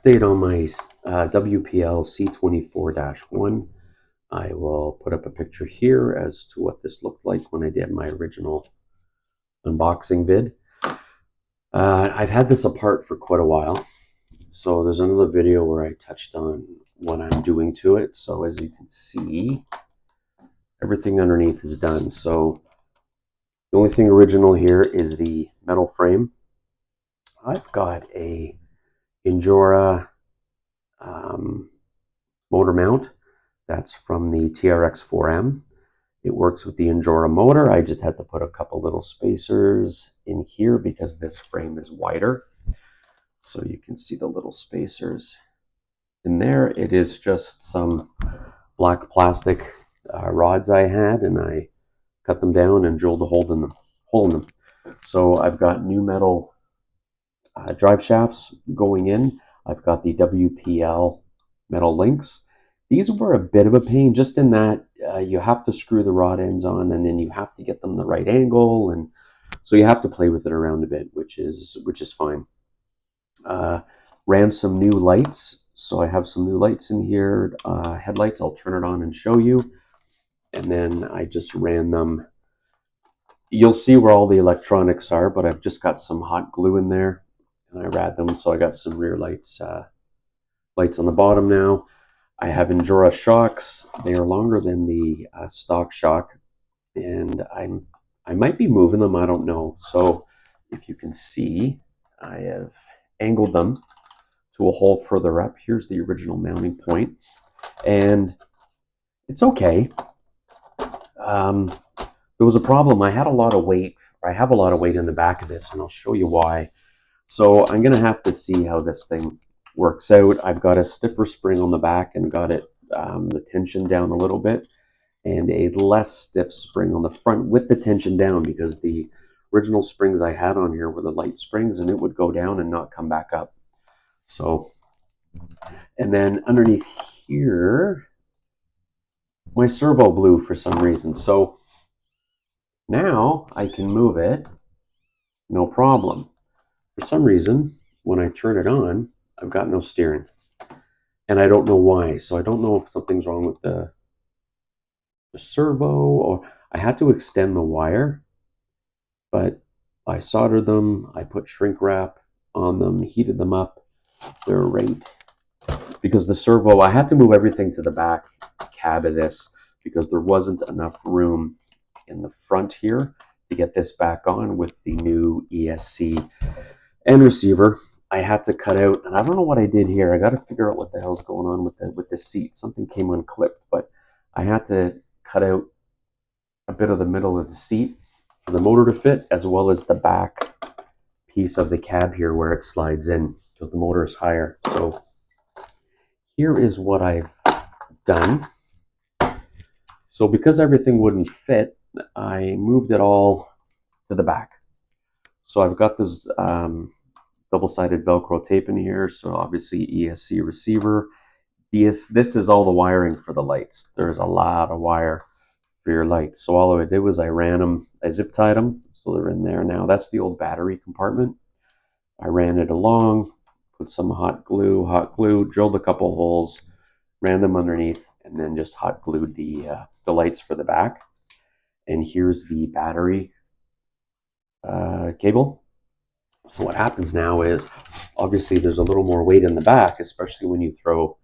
update on my WPL C24-1. I will put up a picture here as to what this looked like when I did my original unboxing vid. I've had this apart for quite a while, so there's another video where I touched on what I'm doing to it. So as you can see, everything underneath is done. So the only thing original here is the metal frame. I've got a Injora motor mount. That's from the TRX4M. It works with the Injora motor. I just had to put a couple little spacers in here because this frame is wider. So you can see the little spacers in there. It is just some black plastic rods I had, and I cut them down and drilled a hole in them. So I've got new metal drive shafts going in. I've got the WPL metal links. These were a bit of a pain, just in that you have to screw the rod ends on, and then you have to get them the right angle, and so you have to play with it around a bit, which is fine. Ran some new lights, so I have some new lights in here, headlights. I'll turn it on and show you, and then I just ran them. You'll see where all the electronics are, but I've just got some hot glue in there, and I rad them, so I got some rear lights lights on the bottom now. I have Injora shocks. They are longer than the stock shock, and I might be moving them, I don't know. So if you can see, I have angled them to a hole further up. Here's the original mounting point, and it's okay. There was a problem. I had a lot of weight, or I have a lot of weight in the back of this, and I'll show you why. So I'm gonna have to see how this thing works out. I've got a stiffer spring on the back and got it the tension down a little bit, and a less stiff spring on the front with the tension down, because the original springs I had on here were the light springs, and it would go down and not come back up. So, and then underneath here, my servo blew for some reason. So now I can move it, no problem. For some reason, when I turn it on, I've got no steering, and I don't know why. So I don't know if something's wrong with the servo, or I had to extend the wire, but I soldered them. I put shrink wrap on them, heated them up. They're right, because the servo, I had to move everything to the back cab of this because there wasn't enough room in the front here to get this back on with the new ESC and receiver. I had to cut out, and I don't know what I did here. I got to figure out what the hell's going on with the seat. Something came unclipped, but I had to cut out a bit of the middle of the seat for the motor to fit, as well as the back piece of the cab here where it slides in, because the motor is higher. So here is what I've done. So because everything wouldn't fit, I moved it all to the back. So I've got this double-sided Velcro tape in here. So obviously ESC receiver. This is all the wiring for the lights. There's a lot of wire for your lights. So all I did was I ran them, I zip tied them, so they're in there now. That's the old battery compartment. I ran it along, put some hot glue, drilled a couple holes, ran them underneath, and then just hot glued the lights for the back. And here's the battery cable. So what happens now is, obviously there's a little more weight in the back, especially when you throw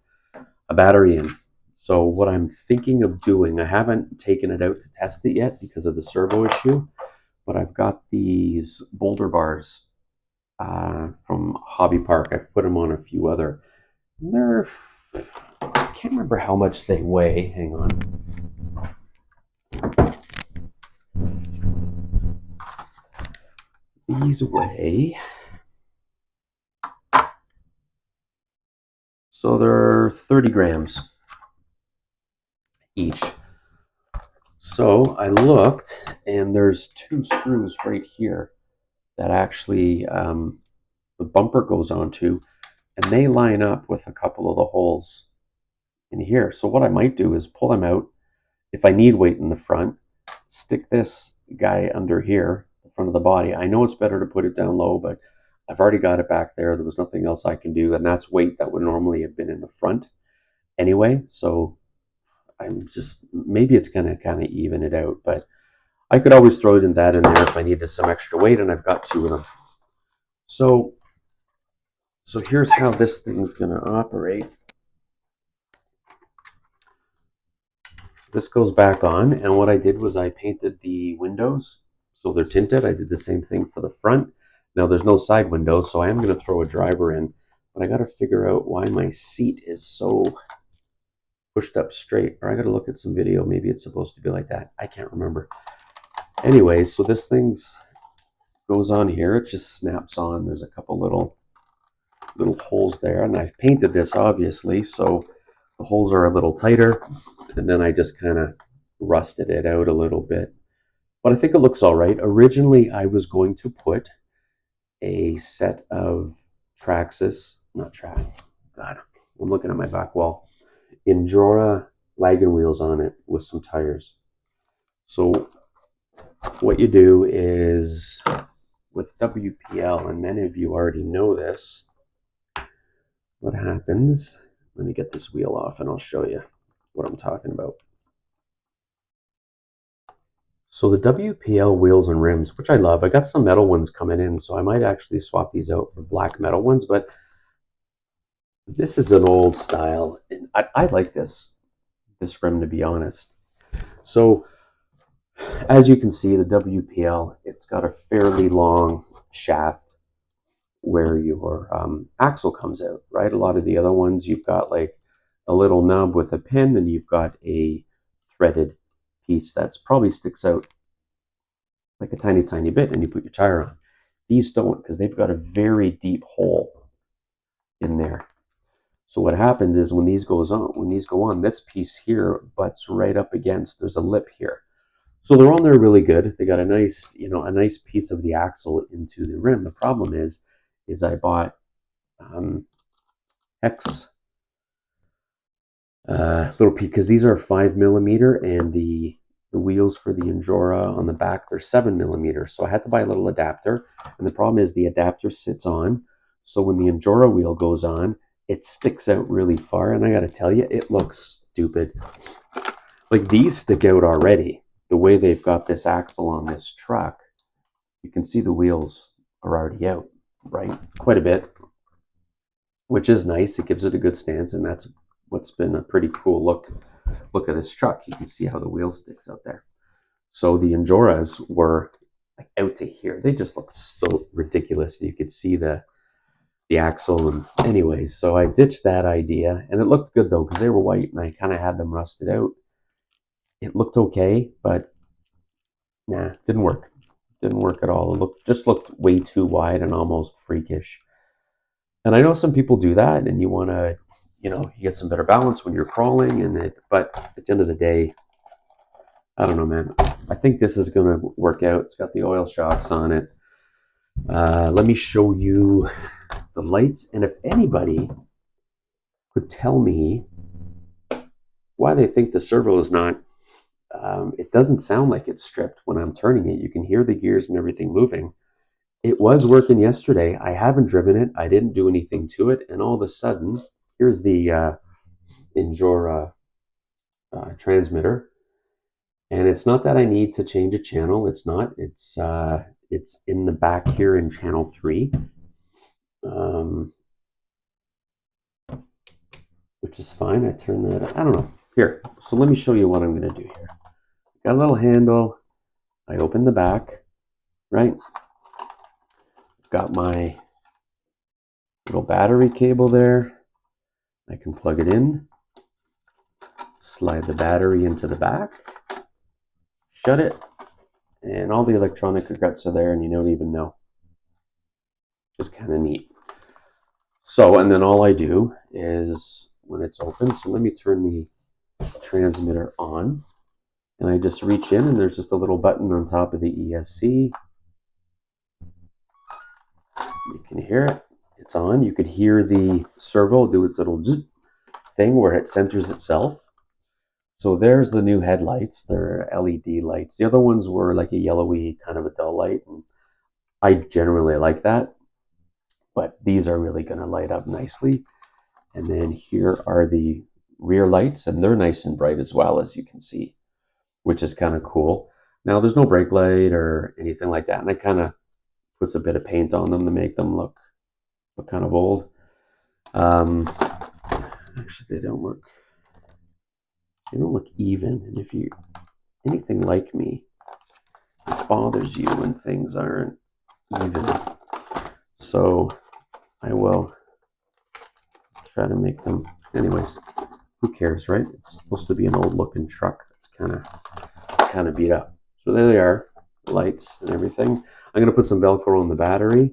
a battery in. So what I'm thinking of doing, I haven't taken it out to test it yet because of the servo issue, but I've got these boulder bars from Hobby Park. I've put them on a few other. I can't remember how much they weigh. Hang on. These weigh, so they're 30 grams each. So I looked, and there's two screws right here that actually the bumper goes onto, and they line up with a couple of the holes in here. So what I might do is pull them out. If I need weight in the front, stick this guy under here, the front of the body. I know it's better to put it down low, but I've already got it back there. There was nothing else I can do, and that's weight that would normally have been in the front anyway. So I'm just, maybe it's going to kind of even it out, but I could always throw it in that in there if I needed some extra weight, and I've got two of them. So here's how this thing's going to operate. This goes back on, and what I did was I painted the windows so they're tinted. I did the same thing for the front. Now there's no side windows, so I am going to throw a driver in, but I got to figure out why my seat is so pushed up straight, or I got to look at some video. Maybe it's supposed to be like that. I can't remember. Anyways, so this thing's goes on here. It just snaps on. There's a couple little holes there, and I've painted this obviously, so the holes are a little tighter, and then I just kind of rusted it out a little bit, but I think it looks all right. Originally I was going to put a set of Traxxas, not Trax, God, I'm looking at my back wall, Endura wagon wheels on it with some tires. So what you do is with WPL, and many of you already know this, what happens, let me get this wheel off and I'll show you what I'm talking about. So the WPL wheels and rims, which I love, I got some metal ones coming in, so I might actually swap these out for black metal ones, but this is an old style, and I like this rim, to be honest. So as you can see, the WPL, it's got a fairly long shaft where your axle comes out, right? A lot of the other ones, you've got like a little nub with a pin, and you've got a threaded piece that's probably sticks out like a tiny bit, and you put your tire on. These don't, because they've got a very deep hole in there. So what happens is when these go on, this piece here butts right up against, there's a lip here. So they're on there really good. They got a nice, a nice piece of the axle into the rim. The problem is I bought X little piece, because these are 5mm, and the wheels for the Endura on the back, they're 7mm. So I had to buy a little adapter, and the problem is the adapter sits on, so when the Endura wheel goes on, it sticks out really far, and I gotta tell you, it looks stupid. Like, these stick out already. The way they've got this axle on this truck, you can see the wheels are already out, right? Quite a bit, which is nice. It gives it a good stance, and that's what's been a pretty cool look at this truck. You can see how the wheel sticks out there. So the Enduras were like out to here. They just looked so ridiculous. You could see the axle, and anyways, so I ditched that idea, and it looked good though, because they were white and I kind of had them rusted out. It looked okay, but nah, didn't work. Didn't work at all. It just looked way too wide and almost freakish. And I know some people do that, and you want to, you get some better balance when you're crawling, but at the end of the day, I don't know, man. I think this is going to work out. It's got the oil shocks on it. Let me show you the lights, and if anybody could tell me why they think the servo is not, it doesn't sound like it's stripped when I'm turning it. You can hear the gears and everything moving. It was working yesterday. I haven't driven it. I didn't do anything to it, and all of a sudden, here's the Endura transmitter. And it's not that I need to change a channel. It's not. It's in the back here in channel 3, which is fine. I turn that. I don't know. Here. So let me show you what I'm going to do here. Got a little handle. I open the back. Right. Got my little battery cable there. I can plug it in. Slide the battery into the back. Shut it. And all the electronic guts are there, and you don't even know. Just kind of neat. So, and then all I do is when it's open, so let me turn the transmitter on, and I just reach in, and there's just a little button on top of the ESC. You can hear it. It's on. You could hear the servo do its little zzz thing where it centers itself. So there's the new headlights. They're LED lights. The other ones were like a yellowy kind of a dull light, and I generally like that. but these are really going to light up nicely. And then here are the rear lights, and they're nice and bright as well, as you can see, which is kind of cool. Now there's no brake light or anything like that, and it kind of puts a bit of paint on them to make them look kind of old. Actually, they don't look even. And if you anything like me, it bothers you when things aren't even. So I will try to make them. Anyways, who cares, right? It's supposed to be an old looking truck that's kind of beat up. So there they are, the lights and everything. I'm going to put some Velcro on the battery.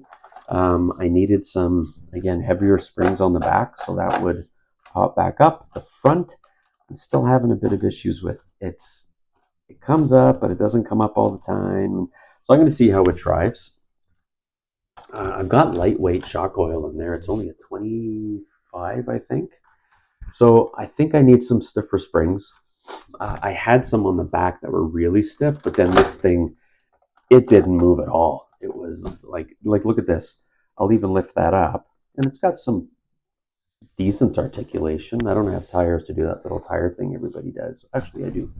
I needed some, again, heavier springs on the back, so that would pop back up. The front, I'm still having a bit of issues with. It comes up, but it doesn't come up all the time. So I'm going to see how it drives. I've got lightweight shock oil in there. It's only a 25, I think. So I think I need some stiffer springs. I had some on the back that were really stiff, but then this thing, it didn't move at all. It was like look at this. I'll even lift that up, and it's got some decent articulation. I don't have tires to do that little tire thing everybody does. Actually, I do.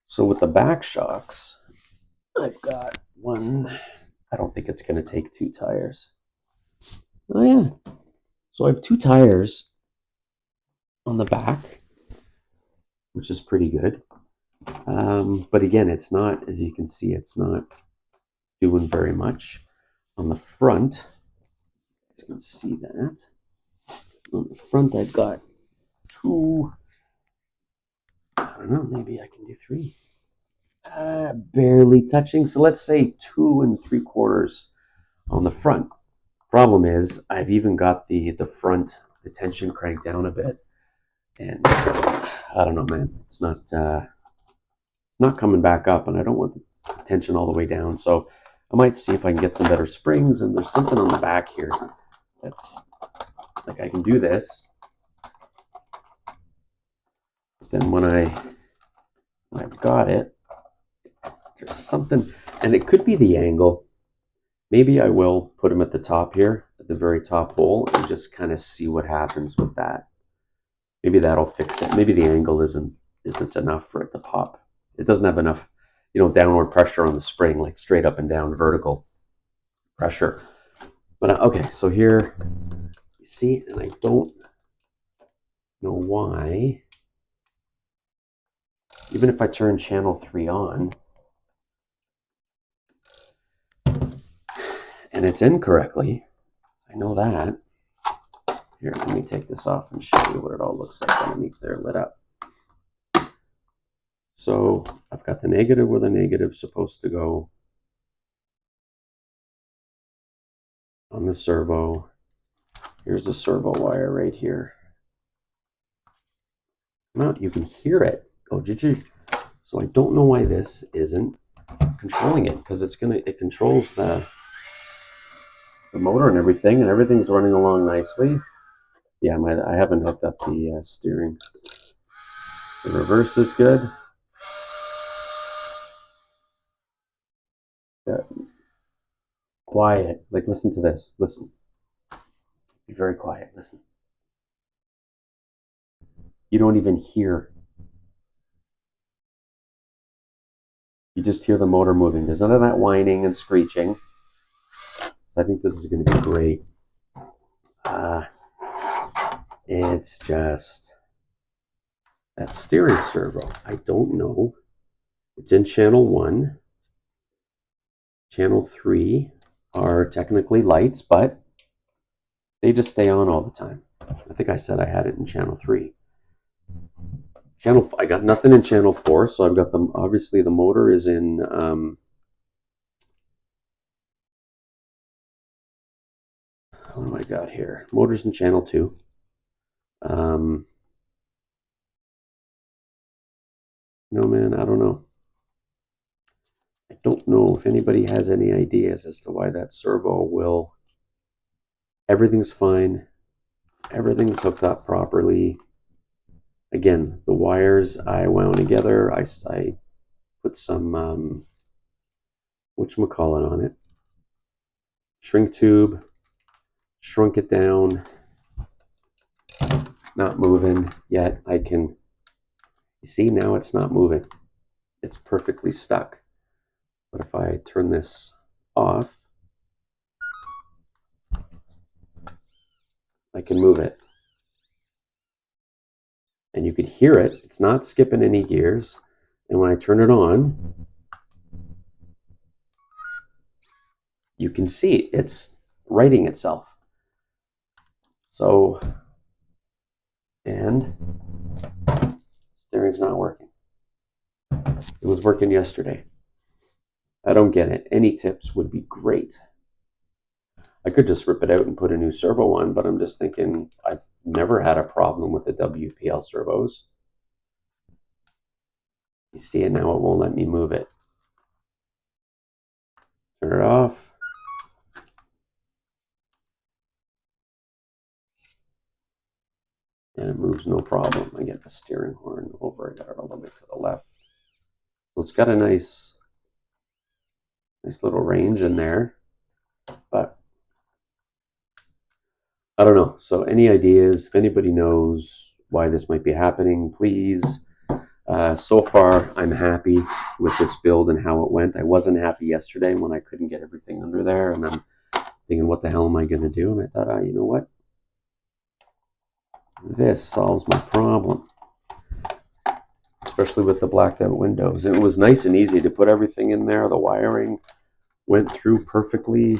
So with the back shocks, I've got one. I don't think it's going to take 2 tires. Oh yeah. So I have 2 tires on the back, which is pretty good. But again, it's not, as you can see, it's not doing very much. On the front, you can see that. On the front, I've got 2. I don't know, maybe I can do 3. Barely touching. So let's say 2 3/4 on the front. Problem is, I've even got the front, the tension cranked down a bit, and I don't know, man. It's not coming back up, and I don't want the tension all the way down. So I might see if I can get some better springs. And there's something on the back here that's like I can do this. But then when I've got it, there's something, and it could be the angle. Maybe I will put them at the top here, at the very top hole, and just kind of see what happens with that. Maybe that'll fix it. Maybe the angle isn't enough for it to pop. It doesn't have enough, downward pressure on the spring, like straight up and down vertical pressure. But okay, so here, you see, and I don't know why. Even if I turn channel 3 on, and it's in correctly, I know that. Here, let me take this off and show you what it all looks like underneath there lit up. So I've got the negative where the negative's supposed to go on the servo. Here's the servo wire right here. Now you can hear it go. So I don't know why this isn't controlling it, because it controls the motor and everything's running along nicely. Yeah, I haven't hooked up the steering. The reverse is good. Quiet. Like, listen to this. Listen. Be very quiet. Listen. You don't even hear. You just hear the motor moving. There's none of that whining and screeching. So I think this is going to be great. It's just that steering servo. I don't know. It's in channel 1. Channel 3 are technically lights, but they just stay on all the time. I think I said I had it in channel 3. I got nothing in channel 4, so I've got them. Obviously, the motor is in. What do I got here? Motor's in channel 2. No, man, I don't know. I don't know if anybody has any ideas as to why that servo will. Everything's fine. Everything's hooked up properly. Again, the wires I wound together. I put some whatchamacallit on it. Shrink tube. shrunk it down, not moving yet. I can, you see now it's not moving. It's perfectly stuck. But if I turn this off, I can move it. And you could hear it. It's not skipping any gears. And when I turn it on, you can see it's righting itself. So, and steering's not working. It was working yesterday. I don't get it. Any tips would be great. I could just rip it out and put a new servo on, but I'm just thinking I've never had a problem with the WPL servos. You see it now, it won't let me move it. Turn it off. And it moves no problem. I get the steering horn over. I got it a little bit to the left. So it's got a nice little range in there, but I don't know. So any ideas? If anybody knows why this might be happening, please. So far, I'm happy with this build and how it went. I wasn't happy yesterday when I couldn't get everything under there, and I'm thinking, what the hell am I going to do? And I thought, you know what? This solves my problem, especially with the blacked out windows. It was nice and easy to put everything in there. The wiring went through perfectly.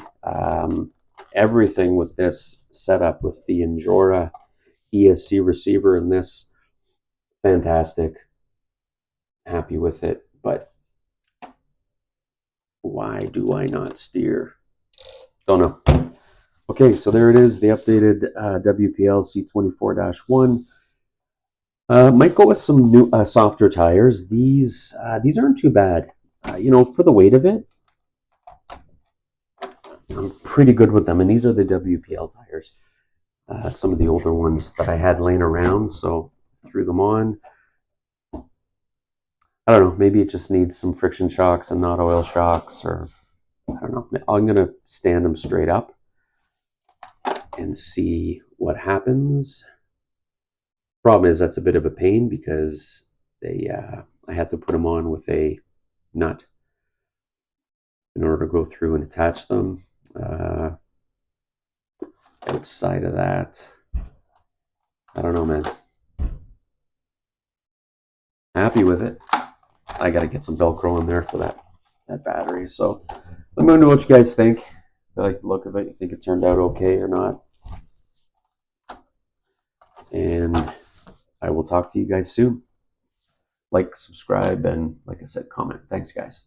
Everything with this setup with the Injora ESC receiver and this, fantastic. Happy with it, but why do I not steer? Don't know. Okay, so there it is, the updated WPL C24-1. Might go with some new softer tires. These aren't too bad. For the weight of it, I'm pretty good with them. And these are the WPL tires. Some of the older ones that I had laying around, so threw them on. I don't know, maybe it just needs some friction shocks and not oil shocks, or I don't know. I'm going to stand them straight up and see what happens. Problem is that's a bit of a pain because I had to put them on with a nut in order to go through and attach them. Outside of that, I don't know, man. Happy with it. I got to get some Velcro in there for that battery. So let me know what you guys think. If you like the look of it, you think it turned out okay or not. And I will talk to you guys soon. Like, subscribe, and like I said, comment. Thanks, guys.